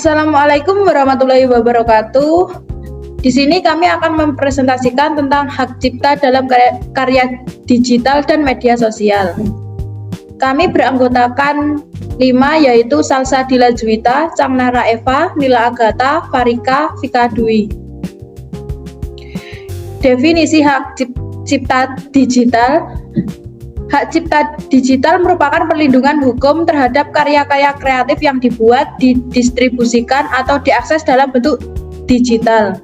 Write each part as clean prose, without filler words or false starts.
Assalamualaikum warahmatullahi wabarakatuh. Di sini kami akan mempresentasikan tentang hak cipta dalam karya digital dan media sosial. Kami beranggotakan 5, yaitu Salsa Dila Juwita, Cangnara Eva, Nila Agatha, Farika, Vika Dwi. Definisi hak cipta digital. Hak cipta digital merupakan perlindungan hukum terhadap karya-karya kreatif yang dibuat, didistribusikan, atau diakses dalam bentuk digital.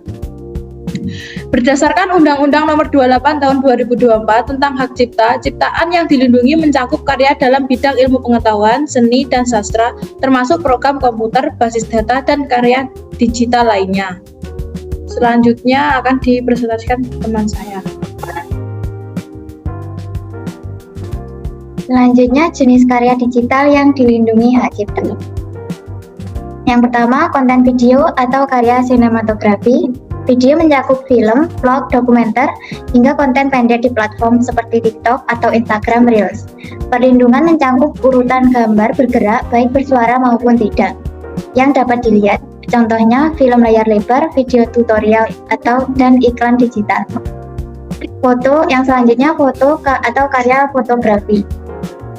Berdasarkan Undang-Undang Nomor 28 Tahun 2024 tentang hak cipta, ciptaan yang dilindungi mencakup karya dalam bidang ilmu pengetahuan, seni, dan sastra, termasuk program komputer, basis data, dan karya digital lainnya. Selanjutnya akan dipresentasikan teman saya. Selanjutnya, jenis karya digital yang dilindungi hak cipta. Yang pertama, konten video atau karya sinematografi. Video mencakup film, vlog, dokumenter, hingga konten pendek di platform seperti TikTok atau Instagram Reels. Perlindungan mencakup urutan gambar bergerak, baik bersuara maupun tidak, yang dapat dilihat. Contohnya, film layar lebar, video tutorial, dan iklan digital. Foto yang selanjutnya, foto atau karya fotografi.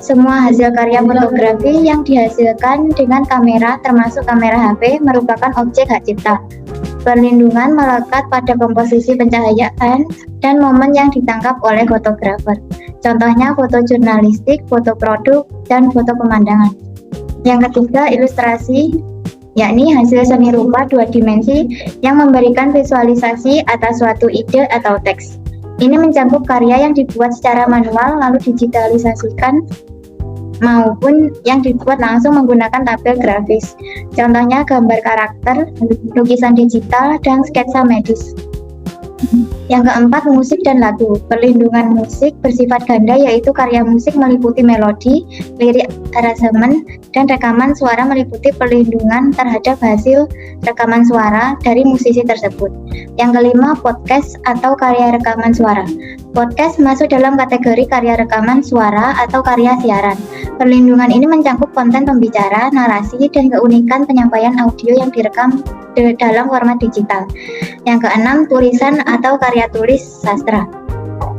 Semua hasil karya fotografi yang dihasilkan dengan kamera, termasuk kamera HP, merupakan objek hak cipta. Perlindungan melekat pada komposisi pencahayaan dan momen yang ditangkap oleh fotografer. Contohnya foto jurnalistik, foto produk, dan foto pemandangan. Yang ketiga, ilustrasi, yakni hasil seni rupa 2 dimensi yang memberikan visualisasi atas suatu ide atau teks. Ini mencakup karya yang dibuat secara manual lalu digitalisasikan maupun yang dibuat langsung menggunakan tabel grafis. Contohnya gambar karakter, lukisan digital, dan sketsa medis. Yang keempat, musik dan lagu. Perlindungan musik bersifat ganda, yaitu karya musik meliputi melodi, lirik, aransemen, dan rekaman suara meliputi perlindungan terhadap hasil rekaman suara dari musisi tersebut. Yang kelima, podcast atau karya rekaman suara. Podcast masuk dalam kategori karya rekaman suara atau karya siaran. Perlindungan ini mencakup konten pembicara, narasi, dan keunikan penyampaian audio yang direkam dalam format digital. Yang keenam, tulisan atau karya tulis sastra.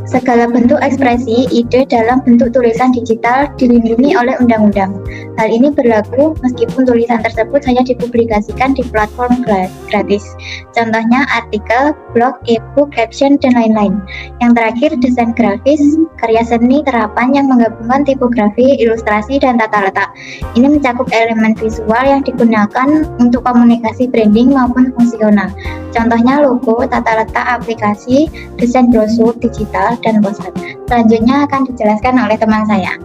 Segala bentuk ekspresi ide dalam bentuk tulisan digital dilindungi oleh undang-undang. Hal ini berlaku meskipun tulisan tersebut hanya dipublikasikan di platform gratis. Contohnya artikel, blog, e-book, caption, dan lain-lain. Yang terakhir, desain grafis, karya seni terapan yang menggabungkan tipografi, ilustrasi, dan tata letak. Ini mencakup elemen visual yang digunakan untuk komunikasi branding maupun fungsional. Contohnya logo, tata letak aplikasi, desain brosur digital, dan poster. Selanjutnya akan dijelaskan oleh teman saya.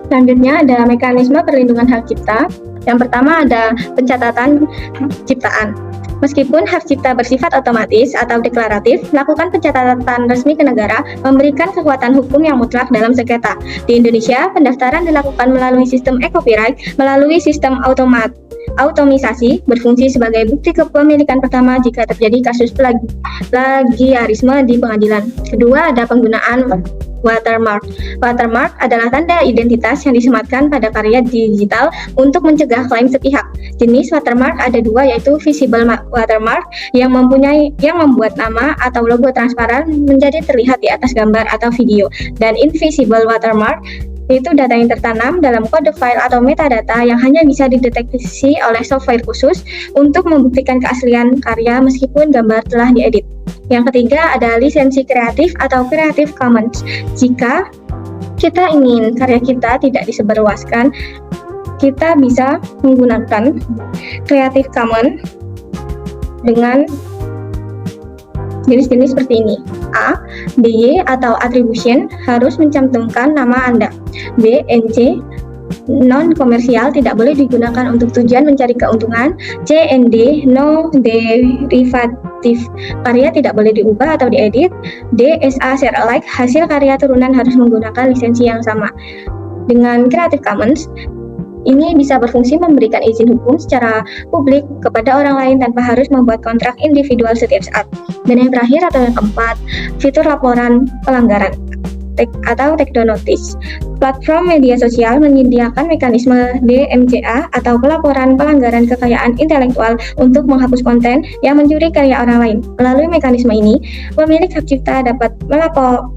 Selanjutnya ada mekanisme perlindungan hak cipta. Yang pertama ada pencatatan ciptaan. Meskipun hak cipta bersifat otomatis atau deklaratif, melakukan pencatatan resmi ke negara memberikan kekuatan hukum yang mutlak dalam sengketa. Di Indonesia, pendaftaran dilakukan melalui sistem e-copyright, melalui sistem automisasi, berfungsi sebagai bukti kepemilikan pertama jika terjadi kasus plagiarisme di pengadilan. Kedua, ada penggunaan watermark. Watermark adalah tanda identitas yang disematkan pada karya digital untuk mencegah klaim sepihak. Jenis watermark ada 2, yaitu visible watermark yang membuat nama atau logo transparan menjadi terlihat di atas gambar atau video, dan invisible watermark itu data yang tertanam dalam kode file atau metadata yang hanya bisa dideteksi oleh software khusus untuk membuktikan keaslian karya meskipun gambar telah diedit. Yang ketiga ada lisensi kreatif atau Creative Commons. Jika kita ingin karya kita tidak disebarluaskan, kita bisa menggunakan Creative Commons dengan jenis-jenis seperti ini. A. BY atau attribution harus mencantumkan nama Anda. B. NC non-komersial tidak boleh digunakan untuk tujuan mencari keuntungan. C. ND no derivative karya tidak boleh diubah atau diedit. D. SA share alike hasil karya turunan harus menggunakan lisensi yang sama. Dengan Creative Commons, ini bisa berfungsi memberikan izin hukum secara publik kepada orang lain tanpa harus membuat kontrak individual setiap saat. Dan yang terakhir atau yang keempat, fitur laporan pelanggaran. atau take down notice. Platform media sosial menyediakan mekanisme DMCA atau pelaporan pelanggaran kekayaan intelektual untuk menghapus konten yang mencuri karya orang lain. Melalui mekanisme ini, pemilik hak cipta dapat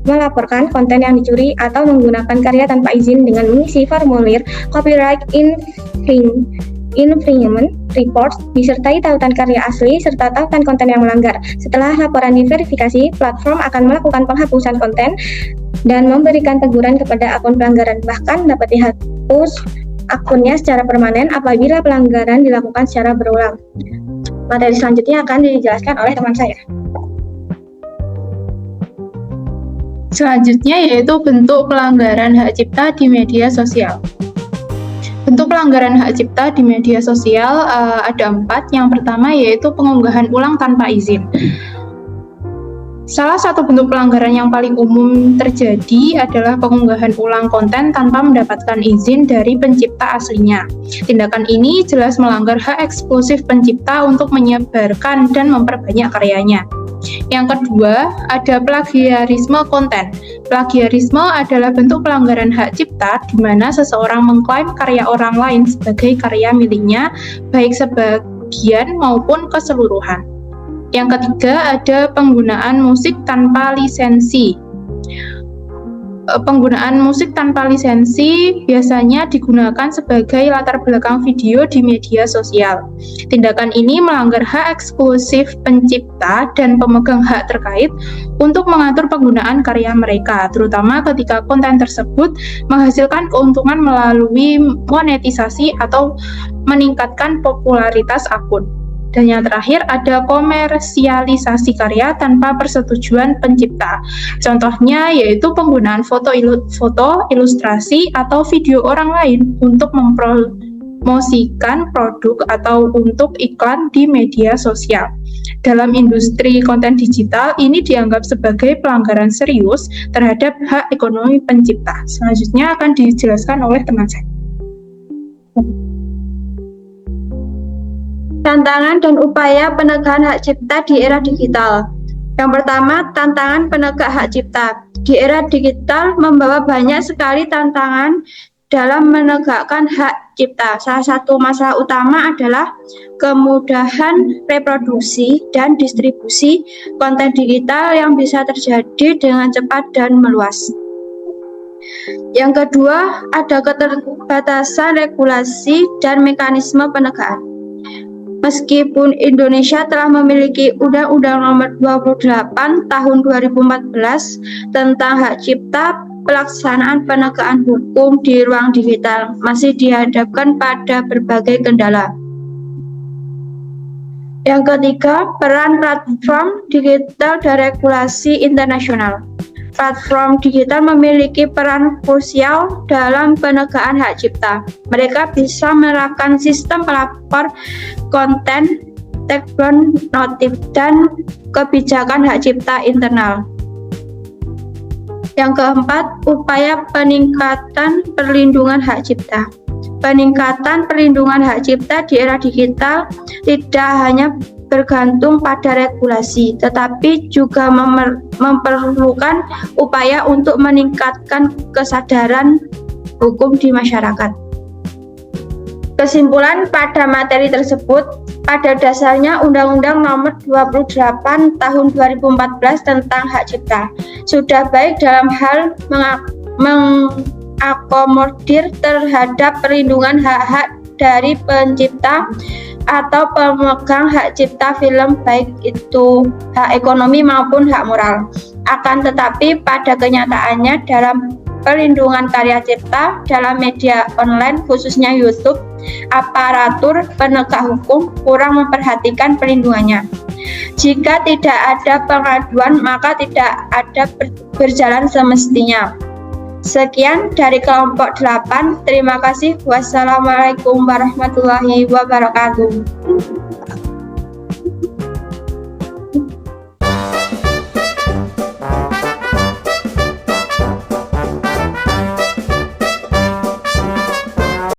melaporkan konten yang dicuri atau menggunakan karya tanpa izin dengan mengisi formulir copyright infringement report disertai tautan karya asli serta tautan konten yang melanggar. Setelah laporan diverifikasi, platform akan melakukan penghapusan konten dan memberikan teguran kepada akun pelanggaran. Bahkan dapat dihapus akunnya secara permanen apabila pelanggaran dilakukan secara berulang. Materi selanjutnya akan dijelaskan oleh teman saya. Selanjutnya yaitu bentuk pelanggaran hak cipta di media sosial. Bentuk pelanggaran hak cipta di media sosial ada 4. Yang pertama yaitu pengunggahan ulang tanpa izin. Salah satu bentuk pelanggaran yang paling umum terjadi adalah pengunggahan ulang konten tanpa mendapatkan izin dari pencipta aslinya. Tindakan ini jelas melanggar hak eksklusif pencipta untuk menyebarkan dan memperbanyak karyanya. Yang kedua, ada plagiarisme konten. Plagiarisme adalah bentuk pelanggaran hak cipta di mana seseorang mengklaim karya orang lain sebagai karya miliknya, baik sebagian maupun keseluruhan. Yang ketiga, ada penggunaan musik tanpa lisensi. Penggunaan musik tanpa lisensi biasanya digunakan sebagai latar belakang video di media sosial. Tindakan ini melanggar hak eksklusif pencipta dan pemegang hak terkait untuk mengatur penggunaan karya mereka, terutama ketika konten tersebut menghasilkan keuntungan melalui monetisasi atau meningkatkan popularitas akun. Dan yang terakhir ada komersialisasi karya tanpa persetujuan pencipta. Contohnya yaitu penggunaan foto, ilustrasi, atau video orang lain untuk mempromosikan produk atau untuk iklan di media sosial. Dalam industri konten digital, ini dianggap sebagai pelanggaran serius terhadap hak ekonomi pencipta. Selanjutnya akan dijelaskan oleh teman saya. Tantangan dan upaya penegakan hak cipta di era digital. Yang pertama, tantangan penegak hak cipta. Di era digital membawa banyak sekali tantangan dalam menegakkan hak cipta. Salah satu masalah utama adalah kemudahan reproduksi dan distribusi konten digital yang bisa terjadi dengan cepat dan meluas. Yang kedua, ada keterbatasan regulasi dan mekanisme penegakan. Meskipun Indonesia telah memiliki Undang-Undang Nomor 28 Tahun 2014 tentang hak cipta, pelaksanaan penegakan hukum di ruang digital masih dihadapkan pada berbagai kendala. Yang ketiga, peran platform digital dan regulasi internasional. Platform digital memiliki peran krusial dalam penegakan hak cipta. Mereka bisa menerapkan sistem pelapor konten, take down notice, dan kebijakan hak cipta internal. Yang keempat, upaya peningkatan perlindungan hak cipta. Peningkatan perlindungan hak cipta di era digital tidak hanya bergantung pada regulasi, tetapi juga memerlukan upaya untuk meningkatkan kesadaran hukum di masyarakat. Kesimpulan pada materi tersebut, pada dasarnya Undang-Undang Nomor 28 Tahun 2014 tentang hak cipta sudah baik dalam hal mengakomodir terhadap perlindungan hak-hak dari pencipta atau pemegang hak cipta film, baik itu hak ekonomi maupun hak moral. Akan tetapi pada kenyataannya dalam perlindungan karya cipta dalam media online khususnya YouTube, aparatur penegak hukum kurang memperhatikan perlindungannya. Jika tidak ada pengaduan, maka tidak ada berjalan semestinya. Sekian dari kelompok 8. Terima kasih. Wassalamualaikum warahmatullahi wabarakatuh.